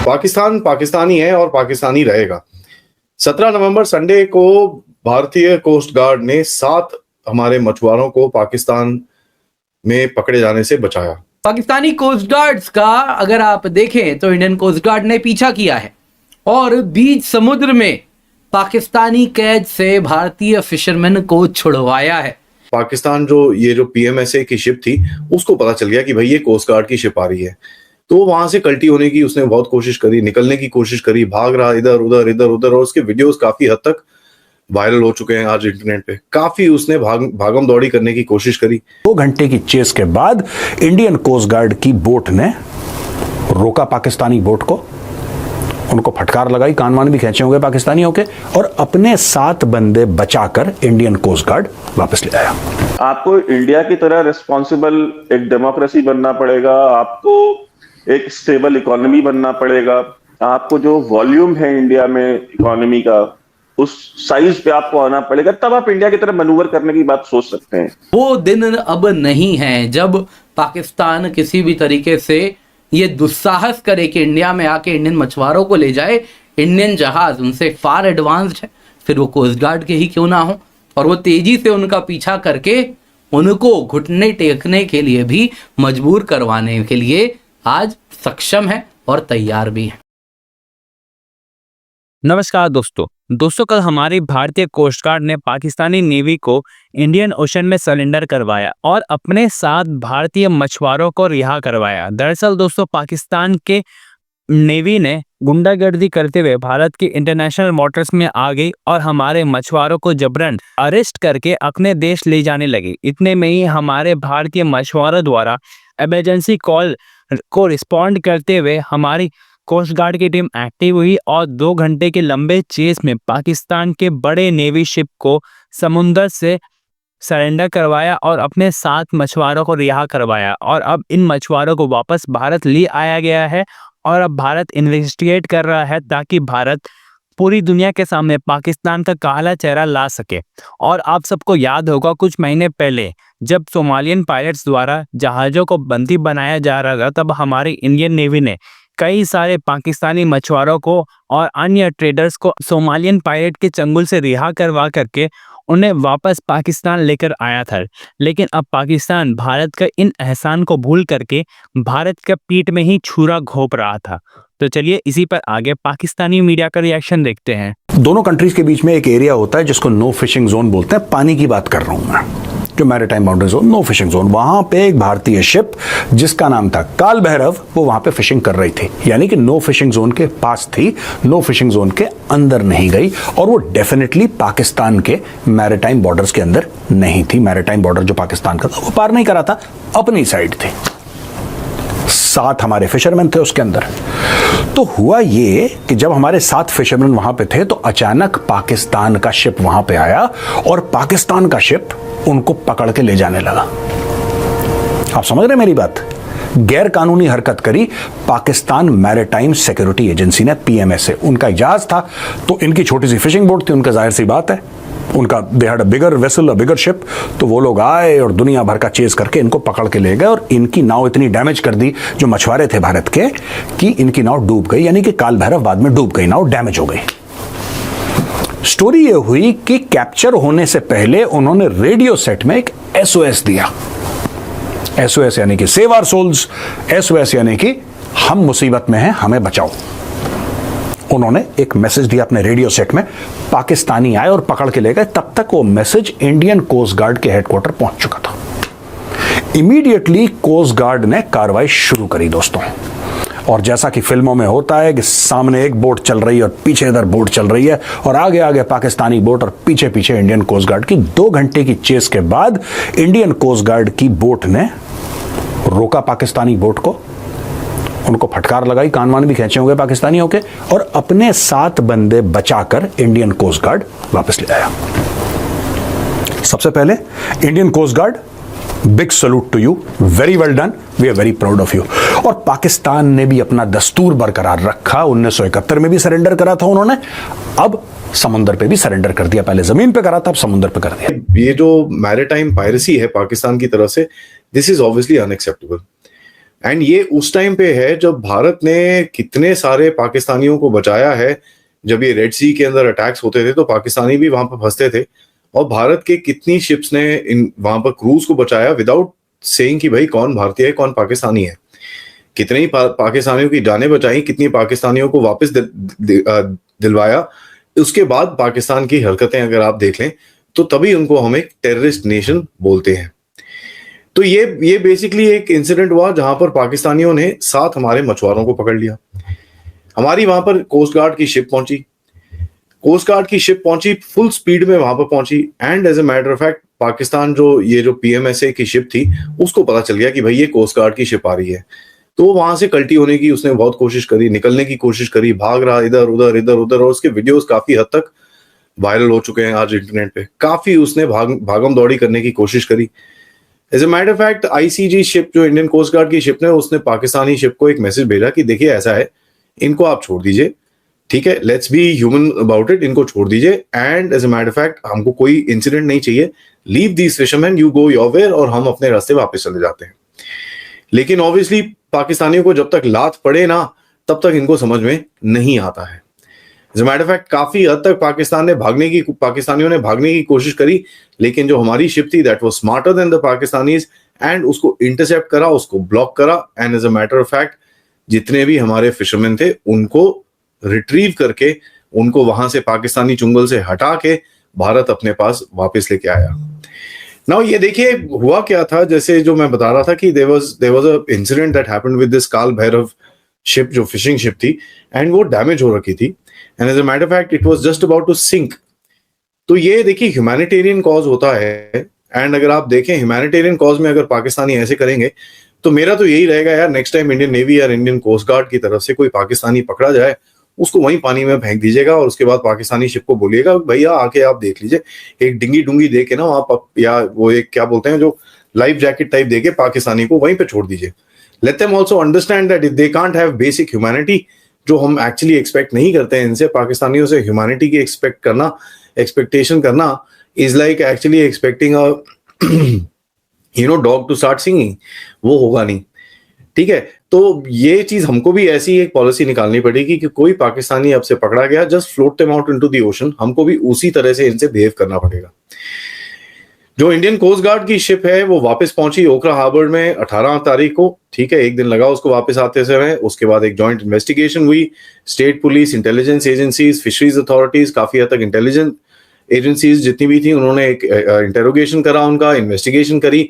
पाकिस्तान पाकिस्तानी है और पाकिस्तानी रहेगा। 17 नवंबर संडे को भारतीय कोस्ट गार्ड ने 7 हमारे मछुआरों को पाकिस्तान में पकड़े जाने से बचाया। पाकिस्तानी कोस्ट गार्ड्स का अगर आप देखें तो इंडियन कोस्ट गार्ड ने पीछा किया है और बीच समुद्र में पाकिस्तानी कैद से भारतीय फिशरमैन को छुड़वाया है। पाकिस्तान जो पीएमएसए की शिप थी उसको पता चल गया कि भाई ये कोस्ट गार्ड की शिप आ रही है, तो वहां से कल्टी होने की उसने बहुत कोशिश करी, निकलने की कोशिश करी, भाग रहा इधर उधर और उसके वीडियोस काफी हद तक वायरल हो चुके हैं आज इंटरनेट पे। काफी उसने भागम दौड़ी करने की कोशिश करी। 2 घंटे की चेस के बाद इंडियन कोस्ट गार्ड की बोट ने रोका पाकिस्तानी बोट को, उनको फटकार लगाई, कान वान भी खींचे होंगे पाकिस्तानियों के, और अपने 7 बंदे बचाकर इंडियन कोस्ट गार्ड वापस ले आया। आपको इंडिया की तरह रिस्पॉन्सिबल एक डेमोक्रेसी बनना पड़ेगा, आपको एक स्टेबल इकोनॉमी बनना पड़ेगा, आपको जो वॉल्यूम है इंडिया में इकोनॉमी का उस साइज पे आपको आना पड़ेगा, तब आप इंडिया की तरह मैनूवर करने की बात सोच सकते हैं। वो दिन अब नहीं है जब पाकिस्तान किसी भी तरीके से ये दुस्साहस करे कि इंडिया में आके इंडियन मछुआरों को ले जाए। इंडियन जहाज उनसे फार एडवांस्ड है, फिर वो कोस्ट गार्ड के ही क्यों ना हो, और वो तेजी से उनका पीछा करके उनको घुटने टेकने के लिए भी मजबूर करवाने के लिए आज सक्षम है और तैयार भी है। नमस्कार दोस्तों, कल हमारी भारतीय कोस्ट गार्ड ने पाकिस्तानी नेवी को इंडियन ओशन में सरेंडर करवाया और अपने 7 भारतीय मछुआरों को रिहा करवाया। दरअसल दोस्तों, पाकिस्तान के नेवी ने गुंडागर्दी करते हुए भारत के इंटरनेशनल वाटर्स में आ गई और हमारे मछुआरों को जबरन अरेस्ट करके अपने देश ले जाने लगी। इतने में ही हमारे भारतीय मछुआरों द्वारा इमरजेंसी कॉल को रिस्पॉन्ड करते हुए हमारी कोस्ट गार्ड की टीम एक्टिव हुई और 2 घंटे के लंबे चेस में पाकिस्तान के बड़े नेवी शिप को समुद्र से सरेंडर करवाया और अपने 7 मछुआरों को रिहा करवाया। और अब इन मछुआरों को वापस भारत ले आया गया है और अब भारत इन्वेस्टिगेट कर रहा है ताकि भारत पूरी दुनिया के सामने पाकिस्तान का काला चेहरा ला सके। और आप सबको याद होगा कुछ महीने पहले जब सोमालियन पायलट्स द्वारा जहाज़ों को बंदी बनाया जा रहा था, तब हमारी इंडियन नेवी ने कई सारे पाकिस्तानी मछुआरों को और अन्य ट्रेडर्स को सोमालियन पायलट के चंगुल से रिहा करवा करके उन्हें वापस पाकिस्तान लेकर आया था। लेकिन अब पाकिस्तान भारत का इन एहसान को भूल करके भारत के पीठ में ही छुरा घोंप रहा था। तो चलिए इसी पर आगे पाकिस्तानी मीडिया का रिएक्शन देखते हैं। दोनों कंट्रीज के बीच में एक एरिया होता है जिसको नो फिशिंग जोन बोलते हैं। पानी की बात कर रहा हूं मैं, जो maritime boundary zone, no fishing zone. वहां पे एक भारतीय शिप जिसका नाम था काल भैरव, वो वहां पे फिशिंग कर रही थी, यानी कि नो फिशिंग जोन के पास थी, नो फिशिंग जोन के अंदर नहीं गई, और वो डेफिनेटली पाकिस्तान के मैरीटाइम बॉर्डर्स के अंदर नहीं थी। मैरीटाइम बॉर्डर जो पाकिस्तान का था वो पार नहीं करा था, अपनी साइड थी। 7 हमारे फिशरमैन थे उसके अंदर। तो हुआ ये कि जब हमारे 7 फिशरमैन वहां पे थे तो अचानक पाकिस्तान का शिप वहां पे आया और पाकिस्तान का शिप उनको पकड़ के ले जाने लगा। आप समझ रहे मेरी बात? गैर कानूनी हरकत करी पाकिस्तान मैरीटाइम सिक्योरिटी एजेंसी ने, पीएमएसए। उनका जहाज था तो इनकी छोटी सी फिशिंग बोट थी, उनका जाहिर सी बात है, उनका they had a bigger vessel, a bigger ship. तो वो लोग आए और दुनिया भर का चेस करके इनको पकड़ के ले गए और इनकी नाव इतनी डैमेज कर दी जो मछुआरे थे भारत के कि इनकी नाव डूब गई, यानी कि काल भैरव बाद में डूब गई, नाव डैमेज हो गई। स्टोरी ये हुई कि कैप्चर होने से पहले उन्होंने रेडियो सेट में एक एसओएस दिया। एसओएस यानी कि सेव आवर सोल्स, एसओएस यानी कि हम मुसीबत में हैं, हमें बचाओ। उन्होंने एक मैसेज दिया अपने रेडियो सेट में, पाकिस्तानी आए और पकड़ के ले गए। तब तक वो मैसेज इंडियन कोस्ट गार्ड के हेडक्वार्टर पहुंच चुका था। इमीडिएटली कोस्ट गार्ड ने कार्रवाई शुरू करी दोस्तों, और जैसा कि फिल्मों में होता है कि सामने एक बोट चल रही है और पीछे इधर बोट चल रही है, और आगे आगे पाकिस्तानी बोट और पीछे पीछे इंडियन कोस्ट गार्ड की। 2 घंटे की चेस के बाद इंडियन कोस्ट गार्ड की बोट ने रोका पाकिस्तानी बोट को, उनको फटकार लगाई, कान वान भी खींचे होंगे पाकिस्तानियों के, और अपने 7 बंदे बचाकर इंडियन कोस्ट गार्ड वापस ले आया। सबसे पहले Indian coast guard, big salute to you, very well done, we are very proud of you. और पाकिस्तान ने भी अपना दस्तूर बरकरार रखा। 1971 में भी सरेंडर करा था उन्होंने, अब समुद्र पे भी सरेंडर कर दिया। पहले जमीन पे करा था, अब समुद्र पे कर दिया। ये जो मैरीटाइम पायरेसी है पाकिस्तान की तरफ से, this is obviously unacceptable. And ये उस टाइम पे है जब भारत ने कितने सारे पाकिस्तानियों को बचाया है। जब ये रेड सी के अंदर अटैक्स होते थे तो पाकिस्तानी भी वहां पर फंसते थे, और भारत के कितनी शिप्स ने इन वहां पर क्रूज को बचाया विदाउट सेइंग कि भाई कौन भारतीय है कौन पाकिस्तानी है। कितने ही पाकिस्तानियों की जानें बचाई, कितनी पाकिस्तानियों को वापस दिलवाया। उसके बाद पाकिस्तान की हरकतें अगर आप देख लें तो तभी उनको हम एक टेररिस्ट नेशन बोलते हैं। तो ये बेसिकली एक इंसिडेंट हुआ जहां पर पाकिस्तानियों ने 7 हमारे मछुआरों को पकड़ लिया। हमारी वहां पर कोस्ट गार्ड की शिप पहुंची, कोस्ट गार्ड की शिप पहुंची, फुल स्पीड में वहां पर पहुंची, and as a matter of fact Pakistan जो पीएमएसए की शिप थी उसको पता चल गया कि भाई ये कोस्ट गार्ड की शिप आ रही है। तो वहां से कल्टी होने की उसने बहुत कोशिश करी, निकलने की कोशिश करी, भाग रहा इधर उधर, और उसके वीडियोस काफी हद तक वायरल हो चुके हैं आज इंटरनेट पे। काफी उसने भागम दौड़ी करने की कोशिश करी। As a matter of fact ICG ship जो इंडियन कोस्ट गार्ड की शिप ने, उसने पाकिस्तानी शिप को एक मैसेज भेजा कि देखिए ऐसा है, इनको आप छोड़ दीजिए, ठीक है, let's be human about it, इनको छोड़ दीजिए, and as a matter of fact हमको कोई इंसिडेंट नहीं चाहिए, leave these fisherman, you go your way, और हम अपने रास्ते वापस चले जाते हैं। लेकिन ऑब्वियसली पाकिस्तानियों को जब तक लात पड़े ना तब तक इनको समझ में नहीं आता है। As a matter of fact काफी हद तक पाकिस्तानियों ने भागने की कोशिश करी, लेकिन जो हमारी शिप थी that was smarter than the Pakistanis, and उसको इंटरसेप्ट करा, उसको ब्लॉक करा, and as a matter of fact जितने भी हमारे फिशरमैन थे उनको रिट्रीव करके, उनको वहां से पाकिस्तानी चुंगल से हटा के भारत अपने पास वापस लेके आया। नाउ ये देखिए हुआ क्या था, जैसे जो मैं बता रहा था कि there was a incident that happened with this Kaal Bhairav ship, जो फिशिंग शिप थी, एंड वो डैमेज हो रखी थी, and as a matter of fact it was just about to sink. तो ये देखिए ह्यूमैनिटेरियन कॉज होता है, एंड अगर आप देखें ह्यूमैनिटेरियन कॉज में अगर पाकिस्तानी ऐसे करेंगे तो मेरा तो यही रहेगा यार, नेक्स्ट टाइम इंडियन नेवी या इंडियन कोस्ट गार्ड की तरफ से कोई पाकिस्तानी पकड़ा जाए उसको वहीं पानी में फेंक दीजिएगा, और उसके बाद पाकिस्तानी शिप को बोलिएगा भैया आके आप देख लीजिए, एक डिंगी डूंगी दे के ना आप, या वो एक क्या बोलते हैं जो लाइफ जैकेट टाइप दे के पाकिस्तानी को वहीं पे छोड़ दीजिए। Let them also understand that if they can't have basic humanity, जो हम एक्चुअली एक्सपेक्ट नहीं करते हैं इनसे, पाकिस्तानियों से ह्यूमैनिटी की एक्सपेक्टेशन करना is like actually expecting a dog to start singing, वो होगा नहीं, ठीक है। तो ये चीज हमको भी ऐसी एक पॉलिसी निकालनी पड़ेगी कि कोई पाकिस्तानी अब से पकड़ा गया, just float them out into the ocean, हमको भी उसी तरह से इनसे बिहेव करना पड़ेगा। जो इंडियन कोस्ट गार्ड की शिप है वो वापस पहुंची ओखरा हार्बर में 18 तारीख को, ठीक है, एक दिन लगा उसको वापस आते समय। उसके बाद एक जॉइंट इन्वेस्टिगेशन हुई, state police, intelligence agencies, fisheries authorities, काफी हद तक इंटेलिजेंस एजेंसीज जितनी भी थी उन्होंने एक इंटेरोगेशन करा, उनका इन्वेस्टिगेशन करी,